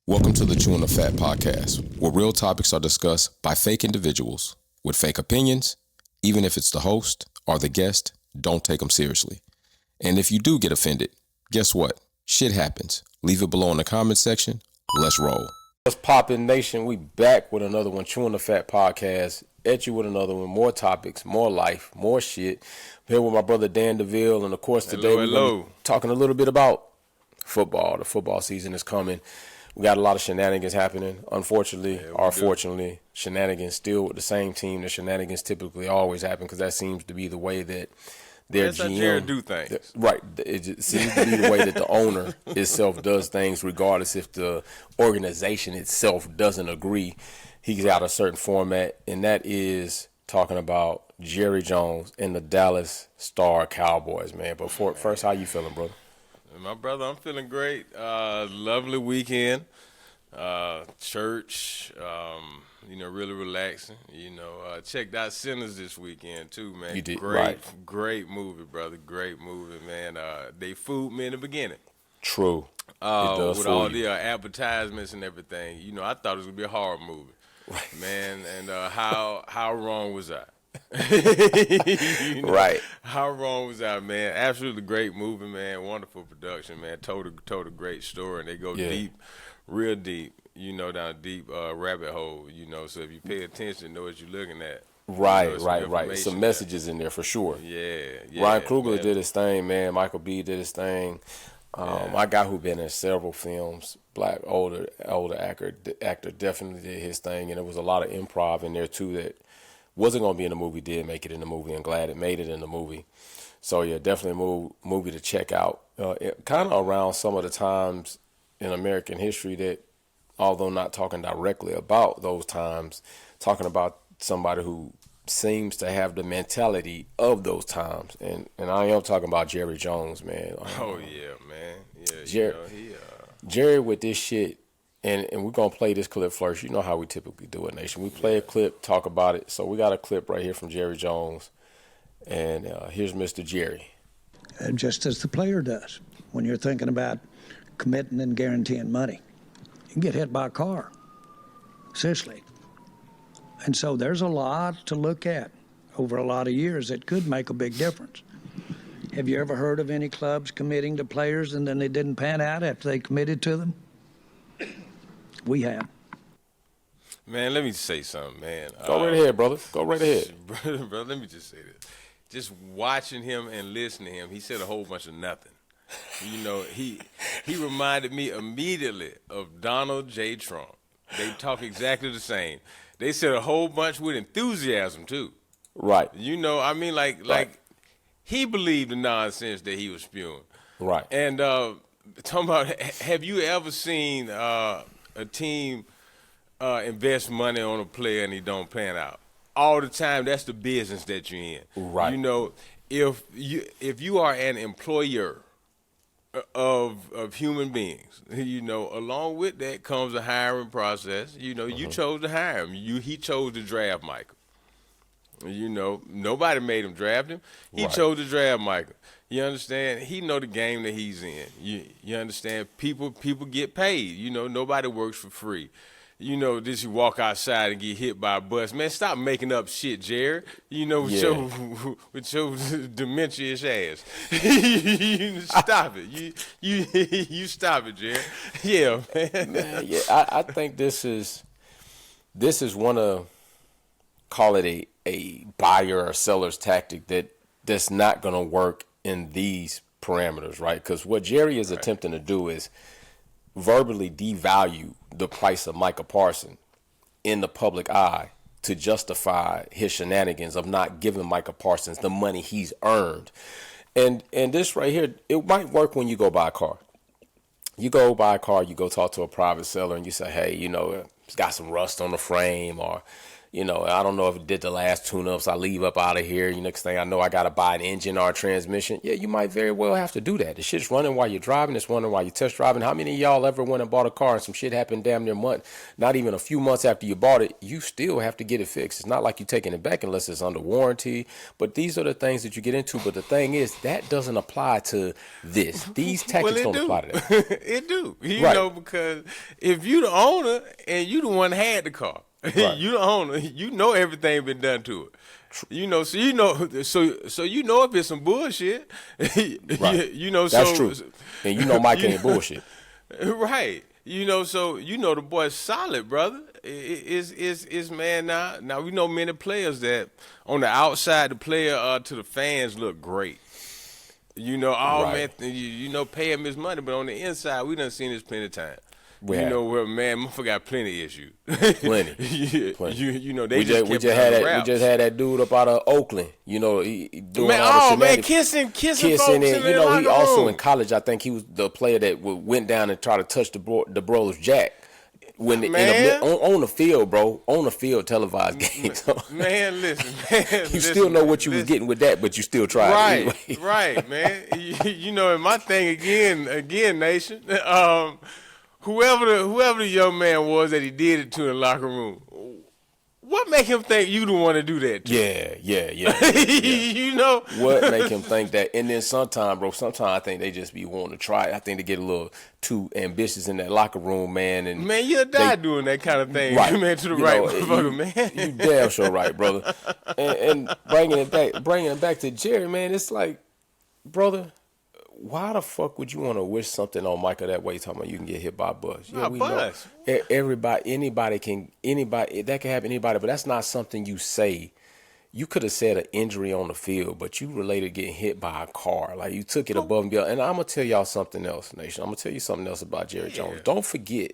Welcome to the Chewn podcast, where real topics are discussed by fake individuals with fake opinions. Even if it's the host or the guest, don't take them seriously. And if you do get offended, guess what? Shit happens. Leave it below in the comment section. Let's roll. What's poppin', nation? We back with another one, Chewn podcast. At you with another one, more topics, more life, more shit. I'm here with my brother Dan DeVille, and of course today we're gonna be talking a little bit about football. The football season is coming. We got a lot of shenanigans happening, unfortunately or fortunately. Shenanigans still with the same team. The shenanigans typically always happen because that seems to be the way that their GM do things. Right. It just seems to be the way that the owner itself does things, regardless if the organization itself doesn't agree. He's got a certain format, and that is talking about Jerry Jones and the Dallas Star Cowboys, man. But first, how you feeling, brother? My brother, I'm feeling great. Lovely weekend. Church, really relaxing. Checked out Sinners this weekend too, man. You did, Great movie, brother. Great movie, man. They fooled me in the beginning. True. It does with all the advertisements and everything. I thought it was gonna be a horror movie, right. Man. And how wrong was I? Right. How wrong was I, man? Absolutely great movie, man. Wonderful production, man. Told a great story, and they go deep, real deep. Down a deep rabbit hole. So if you pay attention, know what you're looking at. Right. Some messages in there for sure. Yeah. Ryan Coogler did his thing, man. Michael B did his thing. My guy who been in several films, black older actor, definitely did his thing, and there was a lot of improv in there too that wasn't going to be in the movie, did make it in the movie, and glad it made it in the movie. So, yeah, definitely a movie to check out. Kind of around some of the times in American history that, although not talking directly about those times, talking about somebody who seems to have the mentality of those times. And I am talking about Jerry Jones, man. Oh, yeah, man. Yeah, Jerry with this shit. And we're going to play this clip first. You know how we typically do it, Nation. We play a clip, talk about it. So we got a clip right here from Jerry Jones. And here's Mr. Jerry. Just as the player does. When you're thinking about committing and guaranteeing money, you can get hit by a car. Seriously. And so there's a lot to look at over a lot of years that could make a big difference. Have you ever heard of any clubs committing to players and then they didn't pan out after they committed to them? We have. Man, let me say something, man. Go right ahead, brother. Go right ahead. Brother, let me just say this. Just watching him and listening to him, he said a whole bunch of nothing. He reminded me immediately of Donald J. Trump. They talk exactly the same. They said a whole bunch with enthusiasm, too. Right. Like he believed the nonsense that he was spewing. Right. And talking about, have you ever seen a team invest money on a player and he don't pan out? All the time, that's the business that you're in. Right. If you are an employer of human beings, along with that comes a hiring process. You chose to hire him. He chose to draft Micah. Nobody made him draft him. He chose to draft Micah. You understand? He know the game that he's in. You understand? People get paid. Nobody works for free. This you walk outside and get hit by a bus. Man, stop making up shit, Jared. With your dementia-ish ass. Stop it. You stop it, Jared. Yeah, man. I think this is one of, call it a buyer or seller's tactic that's not going to work in these parameters, right? Because what Jerry is attempting to do is verbally devalue the price of Micah Parsons in the public eye to justify his shenanigans of not giving Micah Parsons the money he's earned. And this right here, it might work when you go buy a car. You go buy a car, you go talk to a private seller, and you say, hey, it's got some rust on the frame, or I don't know if it did the last tune-ups. I leave up out of here. Next thing I know, I got to buy an engine or a transmission. Yeah, you might very well have to do that. The shit's running while you're driving. It's running while you're test driving. How many of y'all ever went and bought a car and some shit happened damn near not even a few months after you bought it, you still have to get it fixed. It's not like you're taking it back unless it's under warranty. But these are the things that you get into. But the thing is, that doesn't apply to this. These tactics don't apply to that. It do. Because if you the owner and you the one that had the car, right. You the owner, everything been done to it. So if it's some bullshit. Right. That's true. And Mike ain't bullshit. Right. The boy's solid, brother. It's man now we know many players that on the outside the player to the fans look great. Right. Man, pay him his money, but on the inside we done seen this plenty of times. Man, motherfucker got plenty of issues. Plenty. They we just had that dude up out of Oakland. He doing kissing folks in he also in college. I think he was the player that went down and tried to touch the bro's jack. On the field, bro, on the field, televised games. Man, listen, you still know what you was getting with that, but you still tried. Right, anyway. Right, man. And my thing again, nation. Whoever the young man was that he did it to in the locker room, what make him think you don't want to do that to? Yeah. What make him think that? And then sometimes I think they just be wanting to try it. I think they get a little too ambitious in that locker room, man. And man, you'll die doing that kind of thing, right. Man, to the motherfucker, man. You damn sure right, brother. And bringing it back to Jerry, man, it's like, brother, why the fuck would you want to wish something on Micah that way? Talking about you can get hit by a bus. Yeah, we bus. Know anybody that can happen to anybody, but that's not something you say. You could have said an injury on the field, but you related getting hit by a car. Like you took it above and beyond. And I'm gonna tell y'all something else, Nation. I'm gonna tell you something else about Jerry Jones. Don't forget,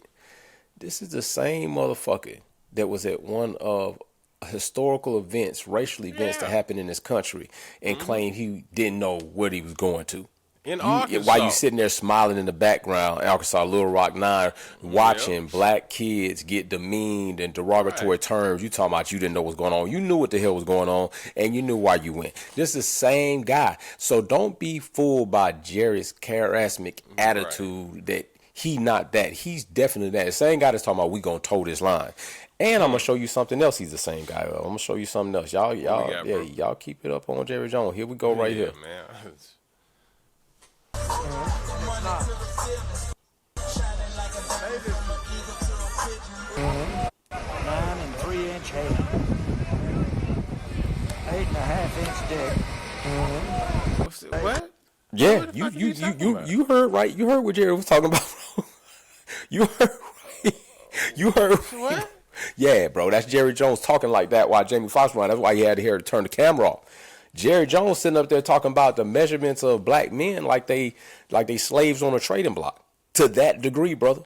this is the same motherfucker that was at one of historical events, racial events that happened in this country, and claimed he didn't know what he was going to. Arkansas. While you sitting there smiling in the background, Arkansas, Little Rock 9, watching black kids get demeaned and derogatory terms, you talking about you didn't know what's going on. You knew what the hell was going on, and you knew why you went. This is the same guy. So don't be fooled by Jerry's charismatic attitude that he not that. He's definitely that. The same guy that's talking about we going to toe this line. And I'm going to show you something else. He's the same guy. I'm going to show you something else. Y'all keep it up on Jerry Jones. Here we go right here. Man. 9 3-inch head, 8.5-inch dick. What? Yeah, you heard right. You heard what Jerry was talking about, bro. You heard. What? Yeah, bro. That's Jerry Jones talking like that while Jamie Foxx ran. That's why he had to turn the camera off. Jerry Jones sitting up there talking about the measurements of black men like they slaves on a trading block. To that degree, brother.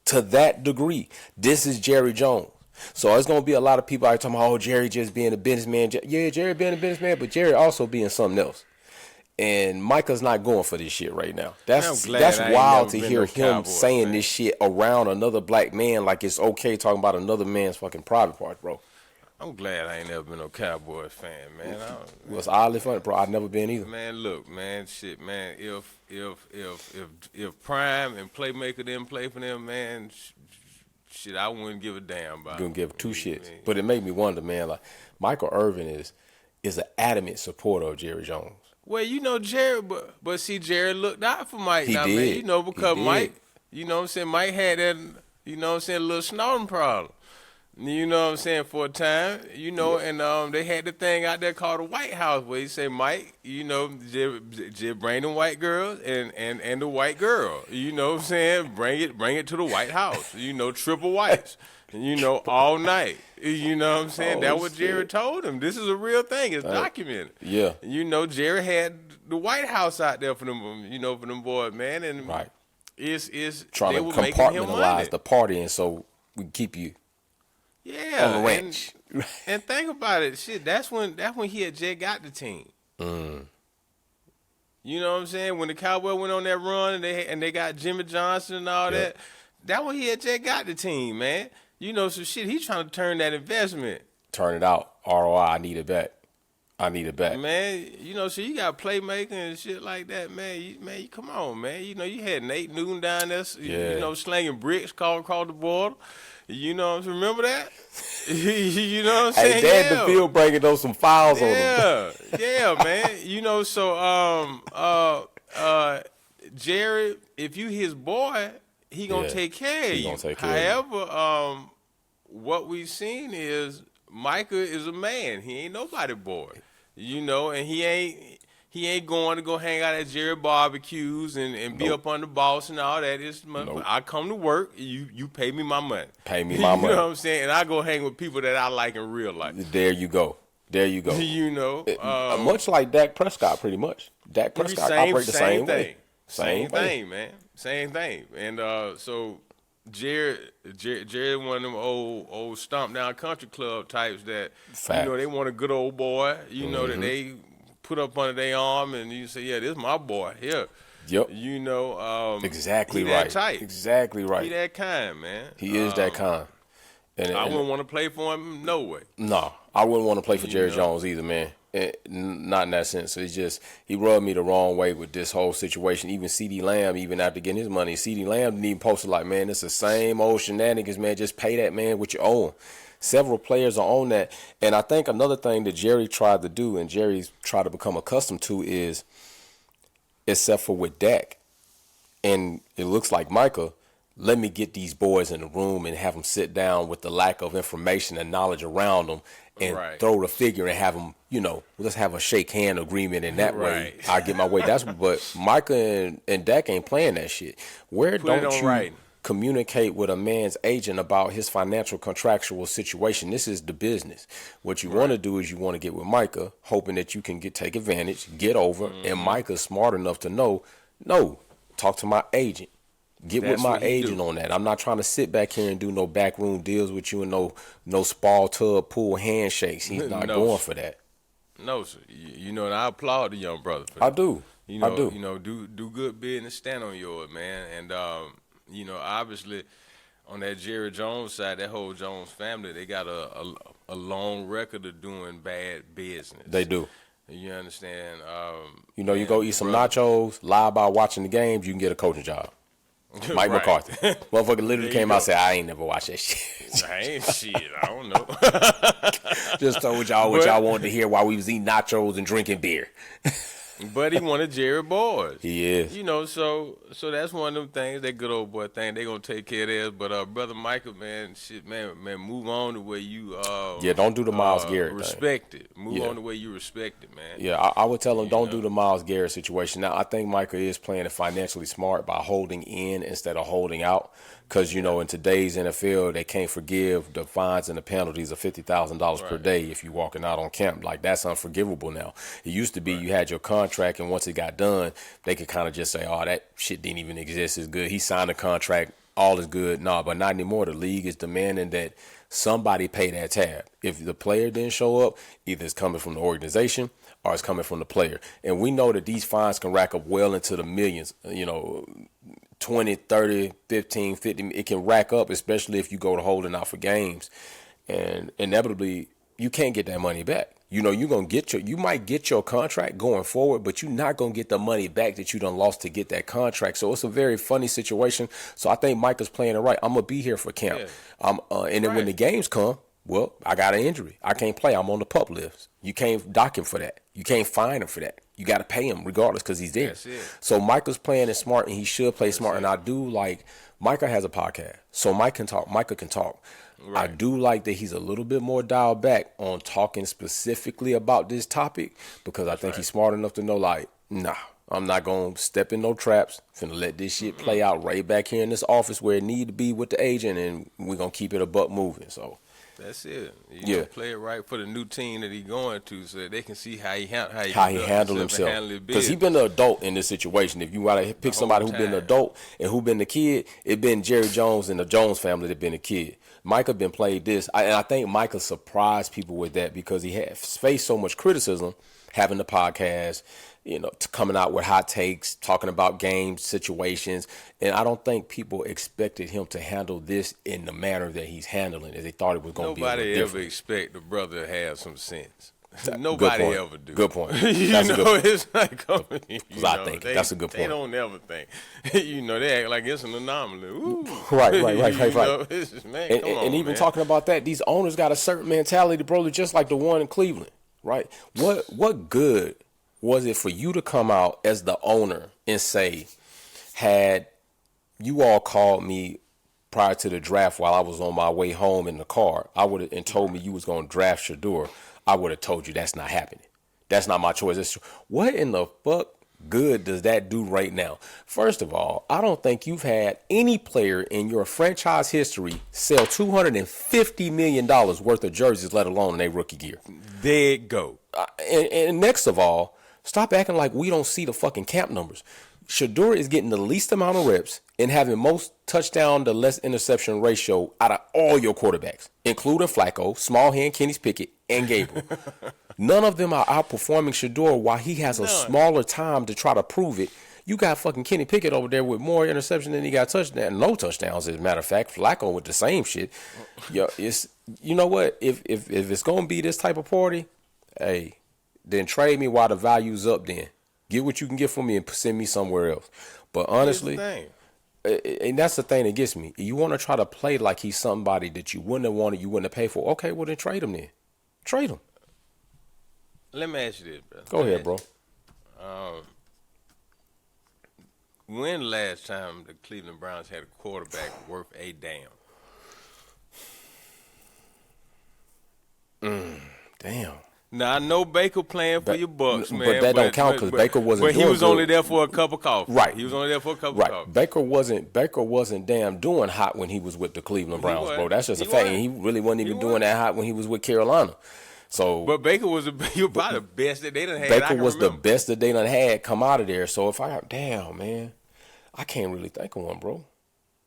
To that degree. This is Jerry Jones. So it's going to be a lot of people out talking about, oh, Jerry just being a businessman. Yeah, Jerry being a businessman, but Jerry also being something else. And Micah's not going for this shit right now. That's wild to hear him saying this shit around another black man like it's okay talking about another man's fucking private parts, bro. I'm glad I ain't never been no Cowboys fan, man. It was oddly funny, bro. I've never been either. Man, look, man, shit, man. If Prime and Playmaker didn't play for them, man, shit, I wouldn't give a damn about. Couldn't give two shits. But it made me wonder, man. Like Michael Irvin is an adamant supporter of Jerry Jones. Well, Jerry, but see, Jerry looked out for Mike. He did. Man, because Mike, what I'm saying, Mike had that, a little snorting problem. You know what I'm saying, for a time, and they had the thing out there called the White House where you say, Mike, just bring the white girls and the white girl. You know what I'm saying? Bring it to the White House. Triple whites. All night. You know what I'm saying? That's what Jerry told him. This is a real thing. It's documented. Yeah. Jerry had the White House out there for them, for them boys, man. And right. It's trying to compartmentalize the party, and so we keep you. Yeah, on the ranch. And think about it, shit. That's when he had just got the team. You know what I'm saying? When the Cowboys went on that run and they got Jimmy Johnson and all that when he had just got the team, man. So shit, he's trying to turn that investment turn it out. ROI, I need it back. Man, so you got playmaking and shit like that, man. You come on, man. You had Nate Newton down there, slinging bricks across the border. Remember that? You know what I'm saying? Hey, Dad, the field breaking those some fouls on him. Yeah, man. Jerry, if you his boy, he gonna take care of you. However, what we've seen is Micah is a man. He ain't nobody boy. And he ain't going to go hang out at Jerry barbecues and be up on the boss and all that. I come to work, you pay me my money. Pay me my money. You know what I'm saying? And I go hang with people that I like in real life. There you go. Much like Dak Prescott, pretty much. Dak Prescott operates the same way. Same thing, man. Same thing. And so Jerry, one of them old stomp down country club types that they want a good old boy. That they put up under their arm and you say, yeah, this is my boy here. Yep. Exactly right. That type. Exactly right. He that kind, man. He is that kind. And I wouldn't want to play for him. No way. No, I wouldn't want to play for Jerry Jones either, man. Not in that sense. It's just he rubbed me the wrong way with this whole situation. Even CeeDee Lamb, even after getting his money, CeeDee Lamb didn't even post it like, man, it's the same old shenanigans, man. Just pay that man what you owe him. Several players are on that. And I think another thing that Jerry tried to do and Jerry's tried to become accustomed to is, except for with Dak, and it looks like Micah, let me get these boys in the room and have them sit down with the lack of information and knowledge around them and throw the figure and have them, let's have a shake hand agreement in that way. I get my way. But Micah and Dak ain't playing that shit. Where don't you communicate with a man's agent about his financial contractual situation? This is the business. What you want to do is you want to get with Micah, hoping that you can take advantage, get over, and Micah's smart enough to know, talk to my agent. Get with my agent on that. I'm not trying to sit back here and do no backroom deals with you and no spa tub pool handshakes. He's not going for that. No, sir. And I applaud the young brother for that. I do. I do. Do good business, stand on yours, man. And obviously on that Jerry Jones side, that whole Jones family, they got a long record of doing bad business. They do. You understand? You go eat some nachos, lie about watching the games, you can get a coaching job. Mike McCarthy. Motherfucker literally came out and said, I ain't never watched that shit. I ain't shit. I don't know. Just told y'all what y'all wanted to hear while we was eating nachos and drinking beer. But he one of Jerry boys. He is. So that's one of them things, that good old boy thing. They gonna take care of theirs. But Brother Michael, man, move on the way you don't do the Myles Garrett respect thing. Move on the way you respect it, man. Yeah, I would tell him don't do the Myles Garrett situation. Now I think Michael is playing it financially smart by holding in instead of holding out. Because, in today's NFL, they can't forgive the fines and the penalties of $50,000 per day if you're walking out on camp. Like, that's unforgivable now. It used to be you had your contract, and once it got done, they could kind of just say, oh, that shit didn't even exist. It's good. He signed a contract. All is good. No, but not anymore. The league is demanding that somebody pay that tab. If the player didn't show up, either it's coming from the organization or it's coming from the player. And we know that these fines can rack up well into the millions, 20, 30, 15, 50, it can rack up, especially if you go to holding out for games. And inevitably, you can't get that money back. You're going to you might get your contract going forward, but you're not going to get the money back that you done lost to get that contract. So it's a very funny situation. So I think Micah's playing it right. I'm going to be here for camp. Yeah. And then when the games come, well, I got an injury. I can't play. I'm on the PUP list. You can't dock him for that. You can't fine him for that. You got to pay him regardless because he's there. So Micah's playing it smart, and he should play smart. And I do like Micah has a podcast, so Micah can talk. Right. I do like that he's a little bit more dialed back on talking specifically about this topic because I think he's smart enough to know, like, nah, I'm not going to step in no traps. Finna let this shit play out right back here in this office where it need to be with the agent, and we're going to keep it a buck moving. So that's it. You play it right for the new team that he's going to, so that they can see how he handled himself. Because he's been the adult in this situation. If you want to pick somebody who's been the adult and who been the kid, it been Jerry Jones and the Jones family that been the kid. Micah been played this, and I think Micah surprised people with that because he had faced so much criticism, having the podcast, coming out with hot takes, talking about game situations. And I don't think people expected him to handle this in the manner that he's handling it. They thought it was going to be a little different. Nobody ever expect the brother to have some sense. Nobody ever do. Good point. It's like, I think that's a good point. They don't ever think. They act like it's an anomaly. Ooh. Right. Man, and even talking about that, these owners got a certain mentality, bro, just like the one in Cleveland, right? What good was it for you to come out as the owner and say, had you all called me prior to the draft while I was on my way home in the car, and told me you was going to draft Shador, I would have told you that's not happening. That's not my choice. What in the fuck good does that do right now? First of all, I don't think you've had any player in your franchise history sell $250 million worth of jerseys, let alone in their rookie gear. There it go. And next of all, stop acting like we don't see the fucking camp numbers. Shador is getting the least amount of reps and having most touchdown to less interception ratio out of all your quarterbacks, including Flacco, small hand Kenny Pickett, and Gabriel. None of them are outperforming Shador while he has a smaller time to try to prove it. You got fucking Kenny Pickett over there with more interception than he got touchdown. No touchdowns, as a matter of fact. Flacco with the same shit. You know what? If it's going to be this type of party, hey, then trade me while the value's up then. Get what you can get for me and send me somewhere else. But honestly, and that's the thing that gets me. You want to try to play like he's somebody that you wouldn't have wanted, you wouldn't have paid for. Okay, well then trade him then. Trade him. Let me ask you this, bro. Go ahead, bro. When last time the Cleveland Browns had a quarterback worth a damn? Damn. Now, I know Baker playing for your Bucks, man. But that don't count because Baker wasn't But he doing was good. only there for a cup of coffee. Right. He was only there for a cup of coffee. Baker wasn't damn doing hot when he was with the Cleveland Browns, bro. That's just a fact. And he really wasn't even doing that hot when he was with Carolina. So, but Baker was probably the best that they done had. Baker was the best that they done had come out of there. So if I got, damn, man, I can't really think of one, bro.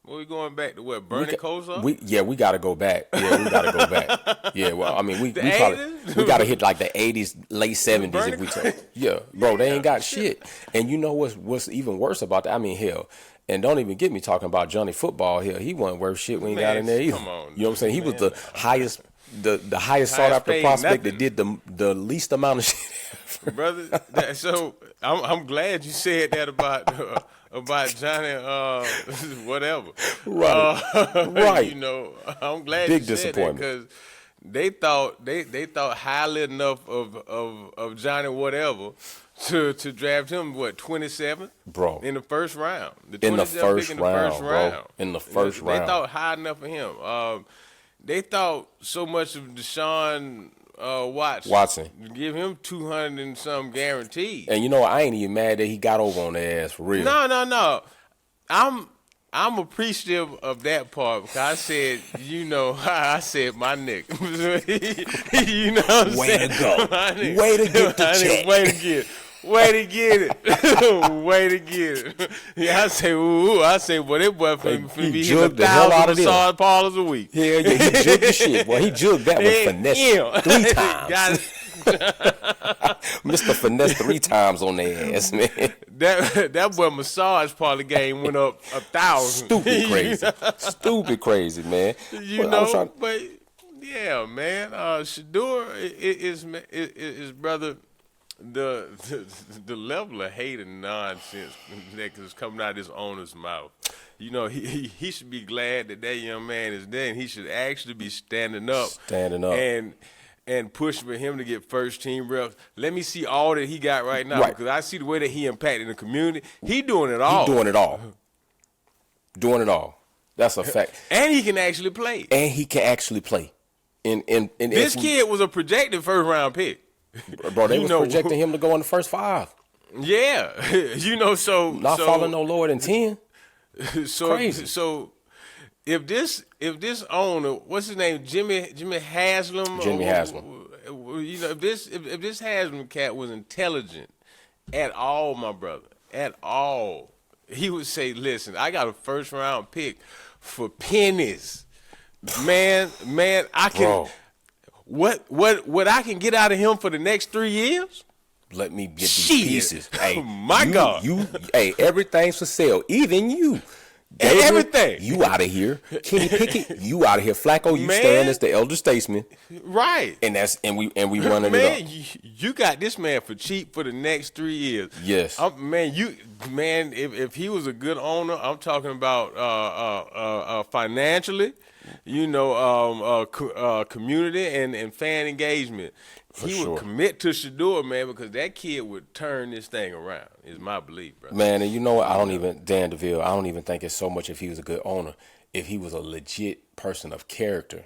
Well, we going back to what, Bernie Kosar? We got to go back. Yeah, we got to go back. Yeah, well, I mean, we got to hit like the 80s, late 70s if we talk. Yeah, bro, they ain't got shit. And you know what's even worse about that? I mean, hell, and don't even get me talking about Johnny Football here. He wasn't worth shit when he got in there either. Come on, you know what I'm saying? He was the highest sought after prospect that did the least amount of shit. Brother, so I'm glad you said that about Johnny, whatever. Right. Right. You know, I'm glad Big you said that because they thought highly enough of Johnny whatever to draft him, 27th? Bro. In the first round. In the first round, bro. In the first round. They thought high enough of him. They thought so much of Deshaun Watson. Give him 200 and some guaranteed. And you know, I ain't even mad that he got over on their ass for real. No. I'm appreciative of that part because I said, I said my nigga. You know what I'm saying? Way to go. Way to get the check. Way to get it. Way to get it. Way to get it. Yeah, I say, well, that boy finna be hitting 1,000 massage parlors a week. Yeah, he jugged the shit. Boy, he jugged that with finesse 3 times. Got it. Mr. Finesse 3 times on their ass, man. That boy massage parlor game went up 1,000. Stupid crazy, man. But yeah, man. Shador is brother. The level of hate and nonsense that is coming out of his owner's mouth. He should be glad that young man is there, and he should actually be standing up and pushing for him to get first team reps. Let me see all that he got right now because I see the way that he impacted the community. He doing it all. Doing it all. That's a fact. And he can actually play. This kid was a projected first round pick. Bro, they was projecting him to go in the first 5. Yeah. So not falling no lower than 10. Crazy. So if this owner, what's his name, Jimmy Haslam? Jimmy Haslam. If this Haslam cat was intelligent at all, my brother, at all, he would say, "Listen, I got a first round pick for pennies, man. I can." Bro. What I can get out of him for the next 3 years? let me get these Shit. pieces. Hey, My God. Hey, everything's for sale. Even you. David, Everything. You out of here. Kenny Pickett, you out of here. Flacco, you Man. stand as the elder statesman. Right. And we running man, it up. You got this man for cheap for the next 3 years. Yes. If he was a good owner, I'm talking about financially, community and fan engagement. He would commit to Shador, man, because that kid would turn this thing around, is my belief, bro. Man, and you know what? Dan DeVille, I don't even think it's so much if he was a good owner. If he was a legit person of character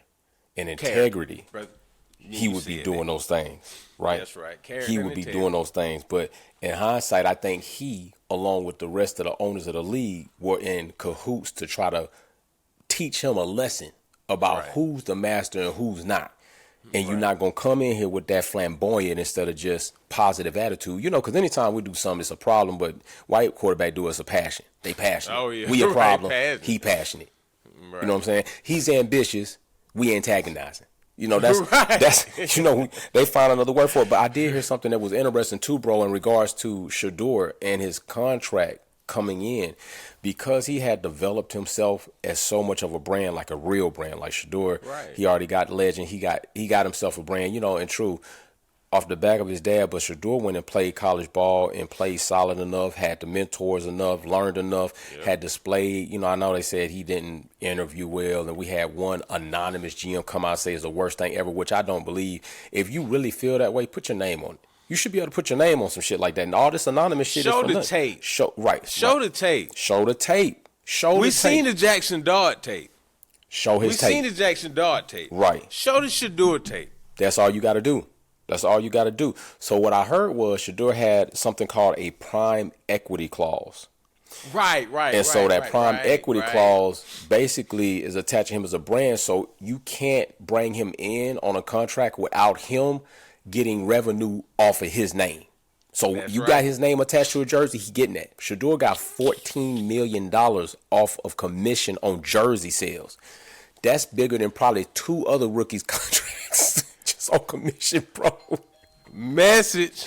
and integrity, he would be doing those things, right? That's right. He would be doing those things. But in hindsight, I think he, along with the rest of the owners of the league, were in cahoots to try to teach him a lesson about who's the master and who's not. And you're not going to come in here with that flamboyant instead of just positive attitude. Because anytime we do something, it's a problem. But white quarterback do us a passion. They passionate. Oh, yeah. We a problem. He passionate. Right. You know what I'm saying? He's ambitious. We antagonizing. That's they find another word for it. But I did hear something that was interesting too, bro, in regards to Shador and his contract coming in, because he had developed himself as so much of a brand, like a real brand, like Shador. Right. He already got legend. He got himself a brand, and true, off the back of his dad. But Shador went and played college ball and played solid enough, had the mentors enough, learned enough, had displayed. I know they said he didn't interview well, and we had one anonymous GM come out and say it's the worst thing ever, which I don't believe. If you really feel that way, put your name on it. You should be able to put your name on some shit like that. And all this anonymous shit Show is for the nothing. tape. Show the tape. Show the tape. We seen the Jackson Dart tape. Show his tape. We seen the Jackson Dart tape. Right. Show the Shador tape. That's all you got to do. That's all you got to do. So what I heard was Shador had something called a prime equity clause. Right. And so that prime equity clause basically is attaching him as a brand. So you can't bring him in on a contract without him getting revenue off of his name. So got his name attached to a jersey, he getting that. Shador got $14 million off of commission on jersey sales. That's bigger than probably 2 other rookies' contracts just on commission, bro. Message.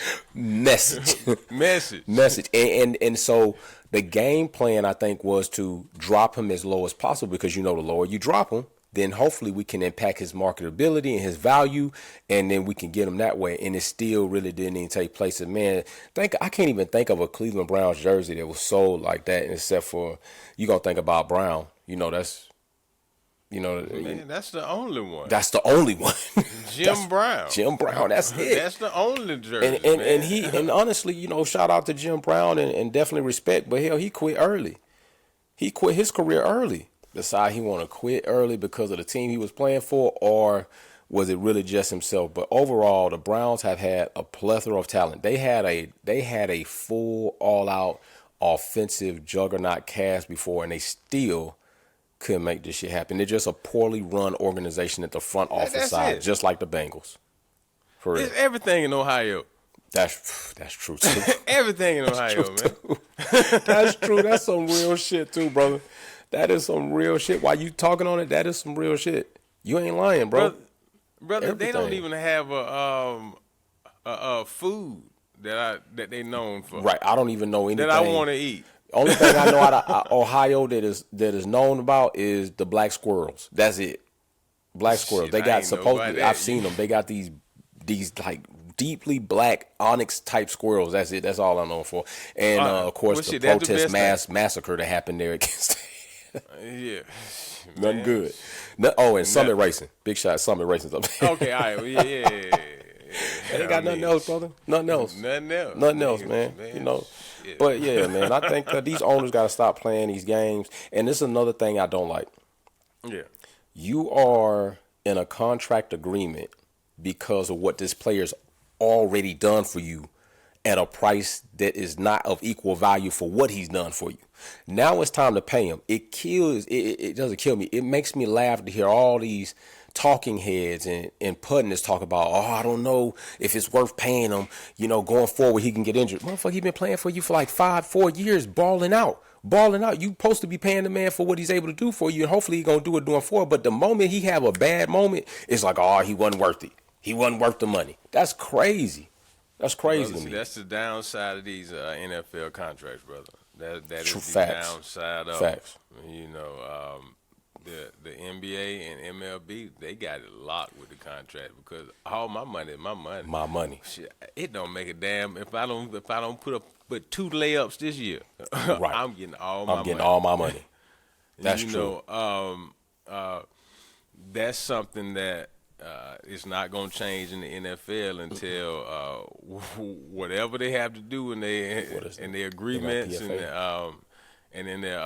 And so the game plan, I think, was to drop him as low as possible, because the lower you drop him, then hopefully we can impact his marketability and his value, and then we can get him that way. And it still really didn't even take place. And man, I can't even think of a Cleveland Browns jersey that was sold like that, except for you gonna think about Brown. That's the only one. That's the only one. Jim Brown. That's it. That's the only jersey. And honestly, shout out to Jim Brown and definitely respect. But hell, he quit early. He quit his career early. Decide he want to quit early because of the team he was playing for, or was it really just himself? But overall, the Browns have had a plethora of talent. They had a full, all-out offensive juggernaut cast before, and they still couldn't make this shit happen. They're just a poorly run organization at the front office side, just like the Bengals. For real. It's everything in Ohio. That's true too. Everything in Ohio, man. That's true. That's some real shit too, brother. That is some real shit. While you talking on it, that is some real shit. You ain't lying, bro. Brother, they don't even have a food that they known for. Right. I don't even know anything that I want to eat. Only thing I know out of Ohio that is known about is the black squirrels. That's it. Black squirrels. They got supposedly. I've seen them. They got these like deeply black onyx type squirrels. That's it. That's all I'm known for. And of course the protest massacre that happened there against. Yeah. Nothing good. And Summit Racing. Big shot. Summit Racing's up there. Okay, all right. Well, yeah. They ain't got nothing else, brother. Nothing else, man. Yeah. But yeah, man, I think that these owners got to stop playing these games. And this is another thing I don't like. Yeah. You are in a contract agreement because of what this player's already done for you at a price that is not of equal value for what he's done for you. Now it's time to pay him. It doesn't kill me. It makes me laugh to hear all these talking heads and pundits talk about, I don't know if it's worth paying him, going forward he can get injured. Motherfucker, he been playing for you for like 4 years, balling out. You supposed to be paying the man for what he's able to do for you, and hopefully he's going to do it going forward. But the moment he have a bad moment, it's like, he wasn't worth it. He wasn't worth the money. That's crazy. That's crazy Brother, to me. that's the downside of these NFL contracts, brother. That True is the facts. downside of Facts. the NBA and MLB, they got it locked with the contract because all my money is my money. My money. Shit, it don't make a damn if I don't put up but 2 layups this year. Right. I'm getting all my money. I'm getting all my money. That's true. That's something that is not going to change in the NFL until whatever they have to do in their agreements and in their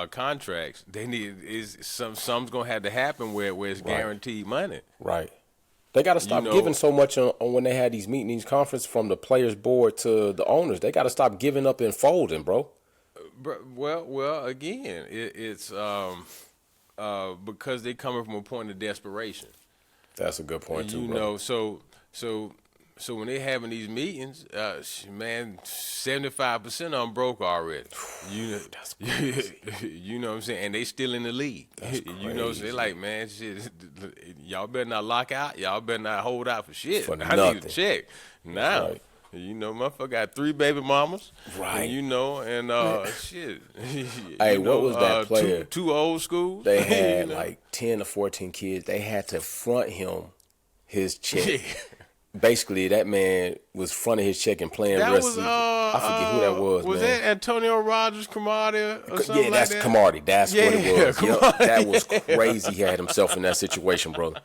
contracts. They need something's going to have to happen where it's guaranteed money. Right. They got to stop giving so much on when they had these meetings, conference from the players' board to the owners. They got to stop giving up and folding, bro. Well, again, it's because they coming from a point of desperation. That's a good point too, bro. So when they having these meetings, man, 75% of them broke already. That's crazy. You know what I'm saying? And they still in the league. That's crazy. You know, so they like, man, shit, y'all better not lock out. Y'all better not hold out for shit. For I nothing. need a check now. Right. You know, motherfucker got 3 baby mamas. Right. And shit. Hey, what was that player? Two old schools. They had like 10 or 14 kids. They had to front him his check. Basically, that man was fronting his check and playing rest. I forget who that was. Was man. that Antonio Rogers, Cromartie, or something that's like that? Cromartie. That's what it was. Cromartie. Yep, that was crazy. He had himself in that situation, brother.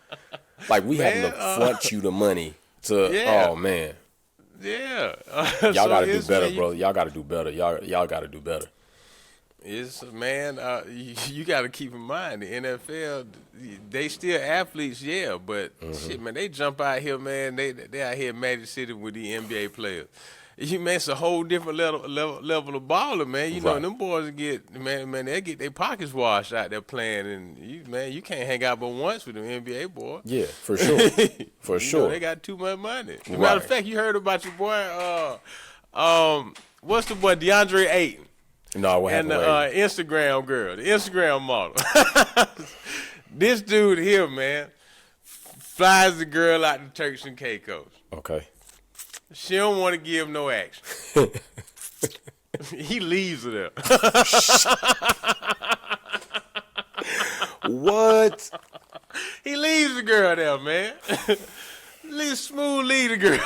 Like we having to front you the money to. Oh man. Yeah. Y'all got to do better, bro. Y'all got to do better. Y'all got to do better. It's man, you got to keep in mind the NFL. They still athletes, but shit, man, they jump out here, man. They out here in Magic City with the NBA players. You man, it's a whole different level of baller, man. You know, and them boys get they get their pockets washed out there playing, and you can't hang out but once with them NBA boys. Yeah, for sure, for sure. Know, they got too much money. Matter of fact, you heard about your boy, what's the boy DeAndre Ayton? No, what happened? And the Instagram girl, the Instagram model. This dude here, man, flies the girl out to Turks and Caicos. Okay. She don't want to give him no action. He leaves her there. What? He leaves the girl there, man. Smooth leave the girl.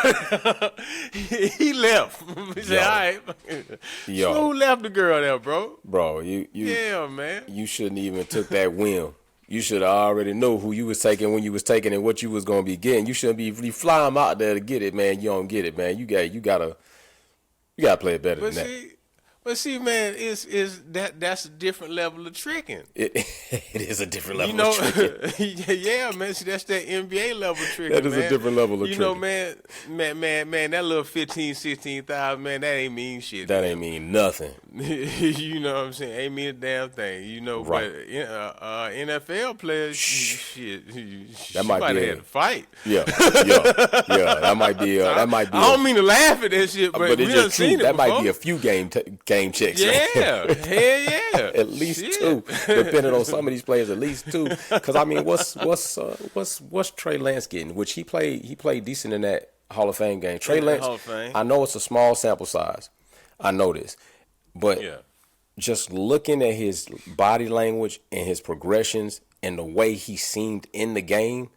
He left. He said, all right. Smooth left the girl there, bro. Bro, you yeah, man. You shouldn't even took that whim. You should have already know who you was taking when you was taking and what you was gonna be getting. You shouldn't be fly them out there to get it, man. You don't get it, man. You gotta play it better than that. But see, man, that's a different level of tricking. It is a different level of tricking. Yeah, man. See, that's that NBA level tricking. That is a different level of tricking. You know, man, that little 15, 16,000, man, that ain't mean shit. That ain't mean nothing. You know what I'm saying? Ain't mean a damn thing. You know, right. But NFL players, shit, that might be had to fight. Yeah. That might be. I don't mean to laugh at that shit, but we done seen it that before. might be a few game checks. Yeah, hell yeah. At least 2, depending on some of these players. At least 2, because I mean, what's Trey Lance getting? Which he played decent in that Hall of Fame game. Trey Lance. Hall of Fame. I know it's a small sample size. I know this, but just looking at his body language and his progressions and the way he seemed in the game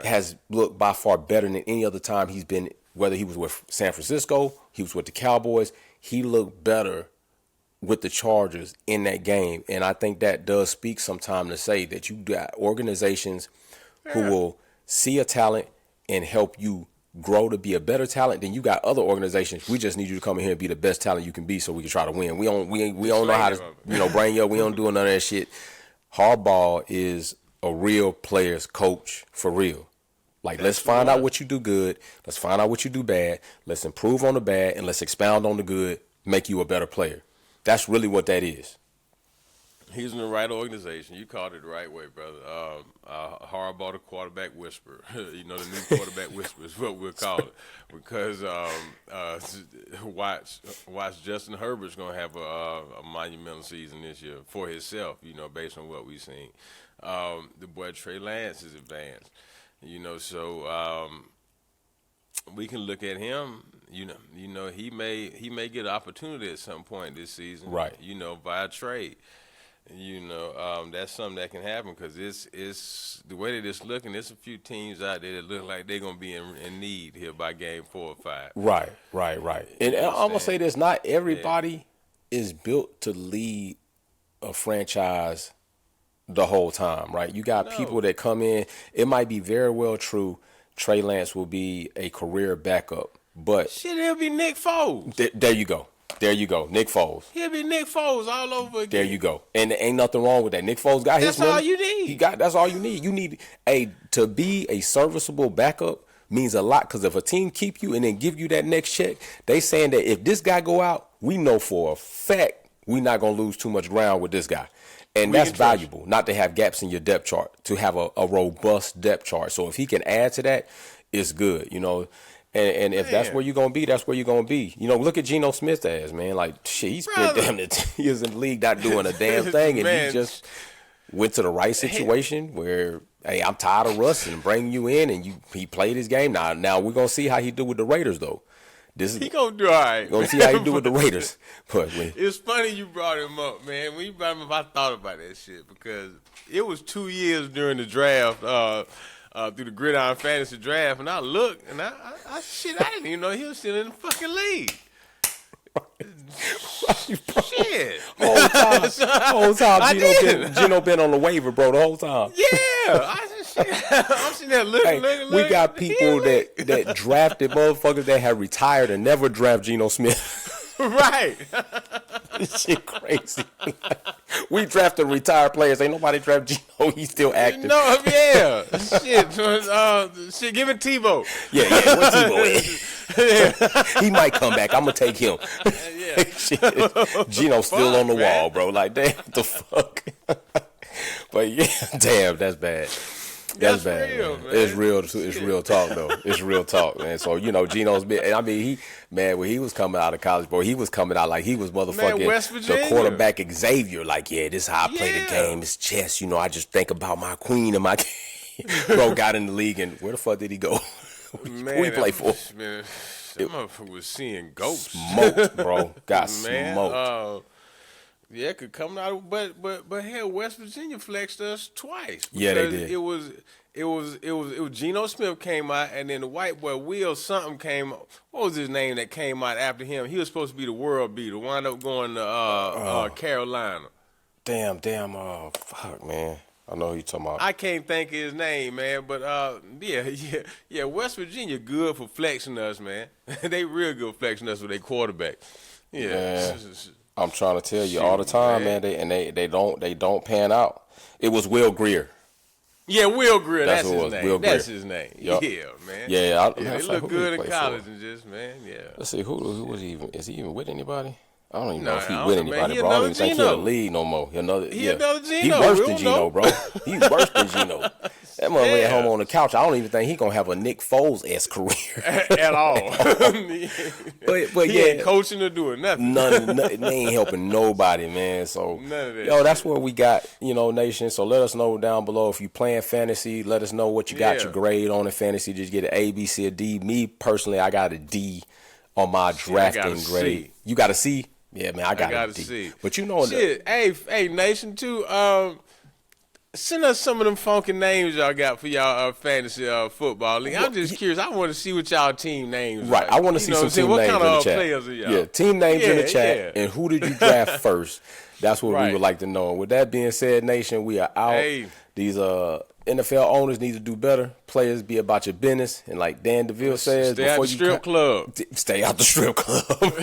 has looked by far better than any other time he's been. Whether he was with San Francisco, he was with the Cowboys, he looked better with the Chargers in that game. And I think that does speak sometime to say that you got organizations who will see a talent and help you grow to be a better talent. Then you got other organizations. We just need you to come in here and be the best talent you can be so we can try to win. We don't know how to, bring you up. We don't do none of that shit. Harbaugh is a real player's coach for real. Like, let's find out what you do good. Let's find out what you do bad. Let's improve on the bad, and let's expound on the good, make you a better player. That's really what that is. He's in the right organization. You called it the right way, brother. Harbaugh, the quarterback whisperer. The new quarterback whisperer is what we'll call it. Because watch Justin Herbert's going to have a monumental season this year for himself, based on what we've seen. The boy Trey Lance is advanced. So we can look at him. You know, he may get an opportunity at some point this season, right? You know, via trade. You know, that's something that can happen because it's the way that it's looking. There's a few teams out there that look like they're gonna be in need here by game 4 or 5. Right. And I'm gonna say this: not everybody is built to lead a franchise the whole time, right? You got people that come in. It might be very well true Trey Lance will be a career backup, but shit, he'll be Nick Foles. There you go. Nick Foles. He'll be Nick Foles all over again. There you go. And there ain't nothing wrong with that. Nick Foles got his money. That's all you need. That's all you need. You need to be a serviceable backup means a lot, because if a team keep you and then give you that next check, they saying that if this guy go out, we know for a fact we're not going to lose too much ground with this guy. And that's valuable, not to have gaps in your depth chart, to have a robust depth chart. So if he can add to that, it's good, you know. And if that's where you're going to be, that's where you're going to be. You know, look at Geno Smith's ass, man. Like, shit, he spent damn near 10 years in the league not doing a damn thing. And he just went to the right situation where, hey, I'm tired of Russ and bringing you in. And he played his game. Now we're going to see how he do with the Raiders, though. He going to do all right. Going to see how he do with the Raiders. But it's funny you brought him up, man. When you brought him up, I thought about that shit because it was 2 years during the draft, through the Gridiron Fantasy Draft, and I looked, and I didn't even know he was still in the fucking league. Shit. Whole time Geno been on the waiver, bro, the whole time. Yeah. I'm sitting there looking. We got people that drafted motherfuckers that have retired and never draft Geno Smith. Right. This shit crazy. We drafted retired players. Ain't nobody draft Geno. He's still active. No, yeah. Shit, give it Tebow. Yeah, what Tebow is. He might come back. I'm going to take him. Yeah. Shit. Geno's still on the wall, bro. Like, damn, what the fuck? But, yeah, damn, that's bad. That's bad. Real, man. It's real. It's real talk, though. It's real talk, man. So, you know, Geno's been. I mean, when he was coming out of college, bro, he was coming out like he was motherfucking the quarterback Xavier. Like, yeah, this is how I play the game. It's chess. You know, I just think about my queen and my bro got in the league, and where the fuck did he go? Who he play for? Man, that motherfucker was seeing ghosts. Smoked, bro. Got smoked. Yeah, could come out, but hell, West Virginia flexed us twice. Yeah, they did. It was Geno Smith came out, and then the white boy Will something came. What was his name that came out after him? He was supposed to be the world beater. Wound up going to Carolina. Damn. Fuck, man. I know who you talking about. I can't think of his name, man. But yeah. West Virginia good for flexing us, man. They real good flexing us with their quarterback. Yeah. I'm trying to tell you all the time, man. They don't pan out. It was Will Greer. Yeah, Will Greer. That's his name. Will Greer. That's his name. Yep. Yeah, man. Yeah, they look good in college and just, man. Yeah. Let's see who was he even? Is he even with anybody? I don't even know if he's I with don't know, anybody, man. bro. I don't even think he's in the league no more. Another Geno. He worse than Geno, bro. He's worse than Geno. That motherfucker at home on the couch. I don't even think he gonna have a Nick Foles-esque career at all. but he ain't coaching or doing nothing. They ain't helping nobody, man. So none of that that's what we got, nation. So let us know down below if you playing fantasy. Let us know what you got your grade on in fantasy. Just get an A, B, C, or D. Me personally, I got a D on my drafting grade. You got a C? Yeah, man, I got a D. C. But shit. Hey, Nation too. Send us some of them funky names y'all got for y'all fantasy football league. I'm just curious. I want to see what y'all team names. Right, I want to see some team names in the chat. Players are y'all? Yeah, team names in the chat. And who did you draft first? That's what we would like to know. With that being said, Nation, we are out. Hey. These NFL owners need to do better. Players, be about your business. And like Dan DeVille says, stay out the strip club. Stay out the strip club.